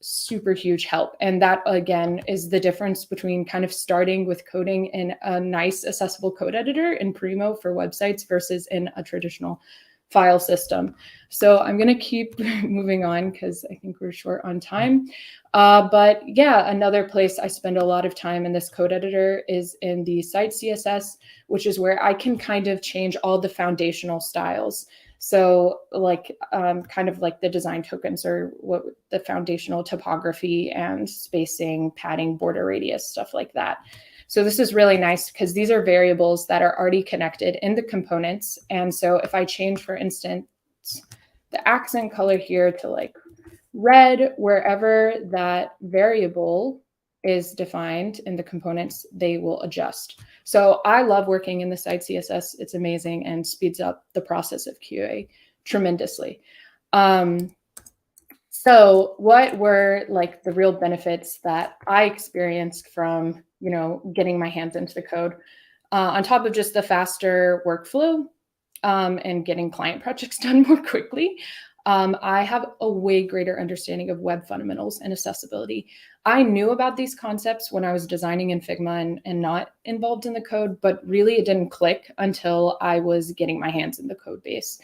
super huge help. And that again is the difference between kind of starting with coding in a nice accessible code editor in Primo for websites versus in a traditional file system. So I'm going to keep moving on because I think we're short on time. But yeah, another place I spend a lot of time in this code editor is in the site CSS, which is where I can kind of change all the foundational styles. So kind of like the design tokens, or what the foundational typography and spacing, padding, border radius, stuff like that. So this is really nice because these are variables that are already connected in the components. And so if I change, for instance, the accent color here to red, wherever that variable is defined in the components, they will adjust. So I love working in the site CSS. It's amazing and speeds up the process of QA tremendously. So what were the real benefits that I experienced from, getting my hands into the code, on top of just the faster workflow and getting client projects done more quickly? I have a way greater understanding of web fundamentals and accessibility. I knew about these concepts when I was designing in Figma and not involved in the code, but really it didn't click until I was getting my hands in the code base.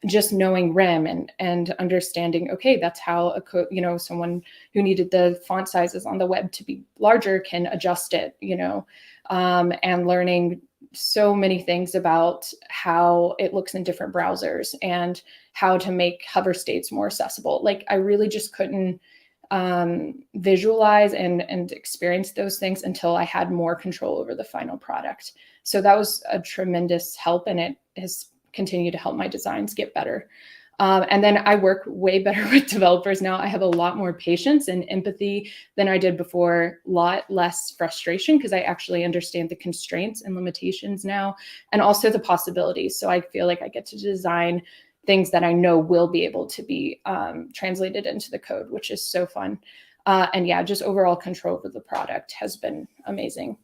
Just knowing RIM and understanding, okay, that's how a code, someone who needed the font sizes on the web to be larger can adjust it, and learning so many things about how it looks in different browsers and how to make hover states more accessible. I really just couldn't visualize and experience those things until I had more control over the final product. So that was a tremendous help, and it has continued to help my designs get better. And then I work way better with developers now. I have a lot more patience and empathy than I did before, a lot less frustration because I actually understand the constraints and limitations now, and also the possibilities. So I feel like I get to design things that I know will be able to be translated into the code, which is so fun. And yeah, just overall control over the product has been amazing.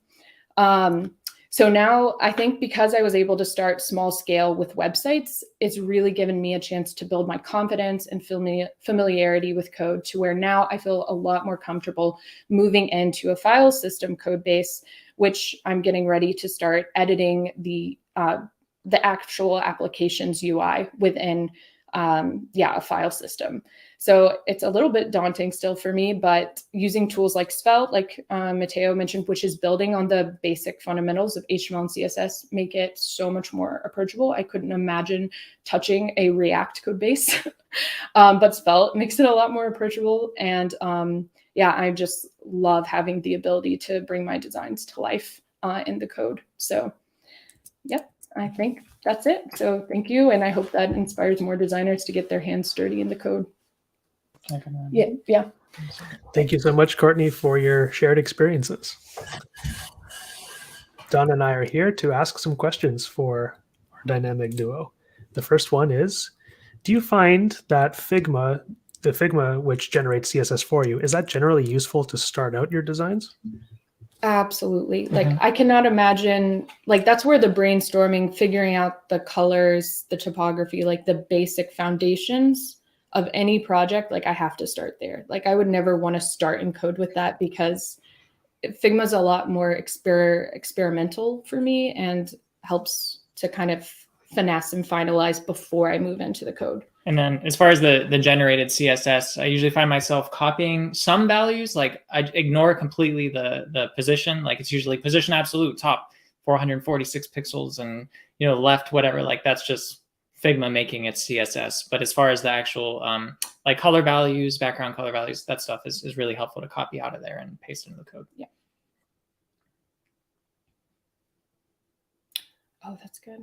So now I think because I was able to start small scale with websites, it's really given me a chance to build my confidence and familiarity with code to where now I feel a lot more comfortable moving into a file system code base, which I'm getting ready to start editing the actual application's UI within a file system. So it's a little bit daunting still for me, but using tools like Svelte, like Mateo mentioned, which is building on the basic fundamentals of HTML and CSS, make it so much more approachable. I couldn't imagine touching a React code base, but Svelte makes it a lot more approachable. And I just love having the ability to bring my designs to life in the code. So yep, I think that's it. So thank you. And I hope that inspires more designers to get their hands dirty in the code. Yeah.
Thank you so much, Courtney, for your shared experiences. Don and I are here to ask some questions for our dynamic duo. The first one is, do you find that the Figma which generates CSS for you, is that generally useful to start out your designs?
Absolutely. Like I cannot imagine, like that's where the brainstorming, figuring out the colors, the typography, like the basic foundations of any project, like I have to start there. Like I would never want to start in code with that because Figma's a lot more experimental for me and helps to kind of finesse and finalize before I move into the code.
And then as far as the generated CSS, I usually find myself copying some values. Like I ignore completely the position. Like it's usually position absolute top 446 pixels and, left, whatever. Like that's just Figma making its CSS. But as far as the actual like color values, background color values, that stuff is really helpful to copy out of there and paste into the code.
Yeah. Oh, that's good.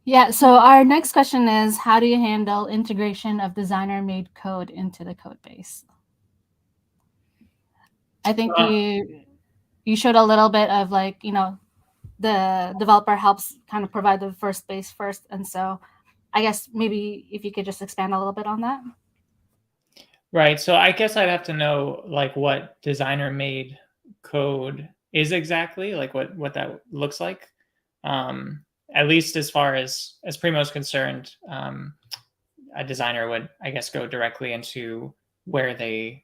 Yeah, so our next question is, how do you handle integration of designer-made code into the code base? I think you showed a little bit of like, the developer helps kind of provide the first base first. And so I guess maybe if you could just expand a little bit on that.
Right. So I guess I'd have to know like what designer-made code is exactly, like what that looks like. At least as far as Primo is concerned, a designer would, I guess, go directly into where they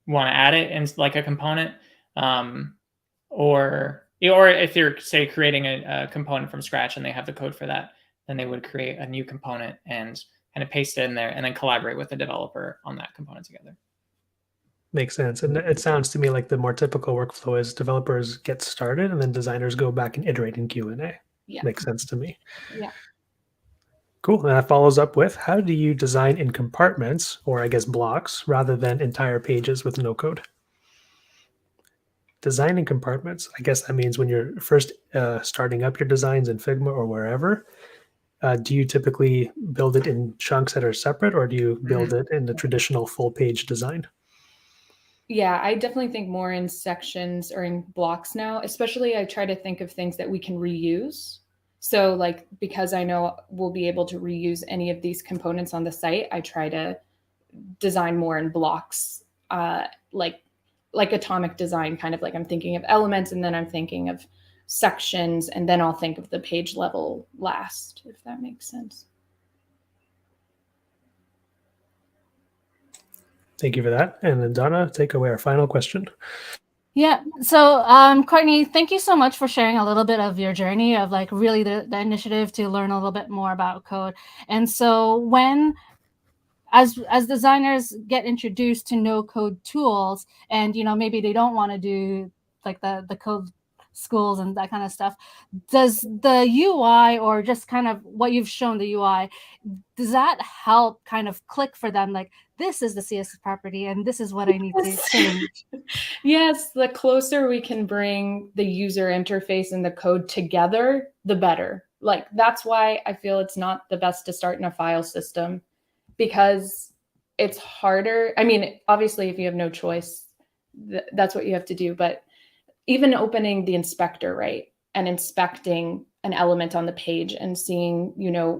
want to add it in like a component, or if you're, say, creating a component from scratch and they have the code for that, then they would create a new component and kind of paste it in there and then collaborate with the developer on that component together.
Makes sense. And it sounds to me like the more typical workflow is developers get started and then designers go back and iterate in Q&A.
Yeah.
Makes sense to me.
Yeah.
Cool. And that follows up with, how do you design in compartments, or I guess blocks, rather than entire pages with no code? Designing compartments, I guess that means when you're first starting up your designs in Figma or wherever, do you typically build it in chunks that are separate, or do you build it in the traditional full page design?
Yeah, I definitely think more in sections or in blocks now. Especially I try to think of things that we can reuse. So like, because I know we'll be able to reuse any of these components on the site, I try to design more in blocks, like atomic design, kind of like I'm thinking of elements and then I'm thinking of sections and then I'll think of the page level last, if that makes sense.
Thank you for that. And then Donna, take away our final question.
Yeah. So, Courtney, thank you so much for sharing a little bit of your journey of like really the initiative to learn a little bit more about code. And so when, as designers get introduced to no code tools and, maybe they don't want to do like the code schools and that kind of stuff, does the UI or just kind of what you've shown the UI, does that help kind of click for them? Like, this is the CSS property and this is what I need to change.
Yes, the closer we can bring the user interface and the code together, the better. Like, that's why I feel it's not the best to start in a file system, because it's harder. I mean, obviously, if you have no choice, that's what you have to do. But even opening the inspector, right, and inspecting an element on the page and seeing,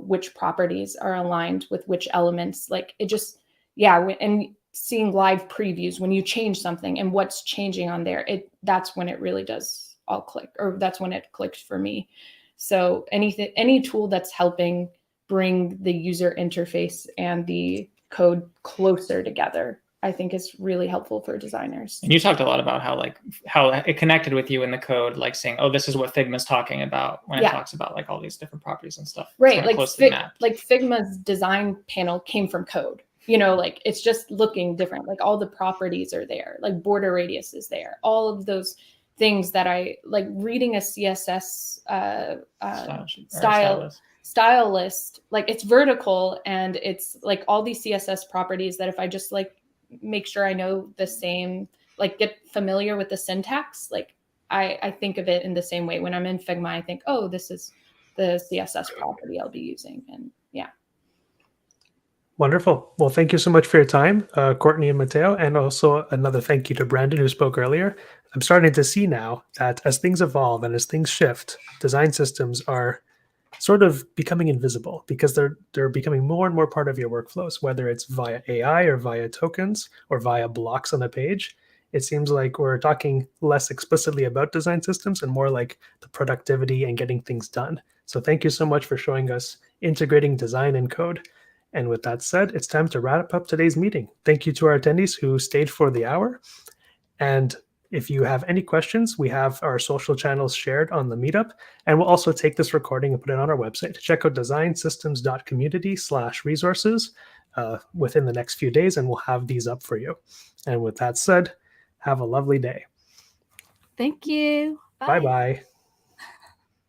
which properties are aligned with which elements, like it just, and seeing live previews when you change something and what's changing on there, that's when it really does all click, or that's when it clicked for me. So any tool that's helping bring the user interface and the code closer together I think is really helpful for designers.
And you talked a lot about how it connected with you in the code, like saying, oh, this is what Figma's talking about when it talks about like all these different properties and stuff.
Right. Like Figma's design panel came from code. Like it's just looking different. Like all the properties are there, like border radius is there. All of those things that I like reading a CSS style list, like it's vertical and it's like all these CSS properties that if I just like make sure I know the same, like get familiar with the syntax, like I think of it in the same way. When I'm in Figma, I think, oh, this is the CSS property I'll be using. And yeah.
Wonderful. Well, thank you so much for your time, Courtney and Mateo, and also another thank you to Brandon who spoke earlier. I'm starting to see now that as things evolve and as things shift, design systems are sort of becoming invisible because they're becoming more and more part of your workflows, whether it's via AI or via tokens or via blocks on a page. It seems like we're talking less explicitly about design systems and more like the productivity and getting things done. So thank you so much for showing us integrating design and code. And with that said, it's time to wrap up today's meeting. Thank you to our attendees who stayed for the hour. And if you have any questions, we have our social channels shared on the meetup, and we'll also take this recording and put it on our website. Check out designsystems.community/resources within the next few days, and we'll have these up for you. And with that said, have a lovely day.
Thank you.
Bye-bye.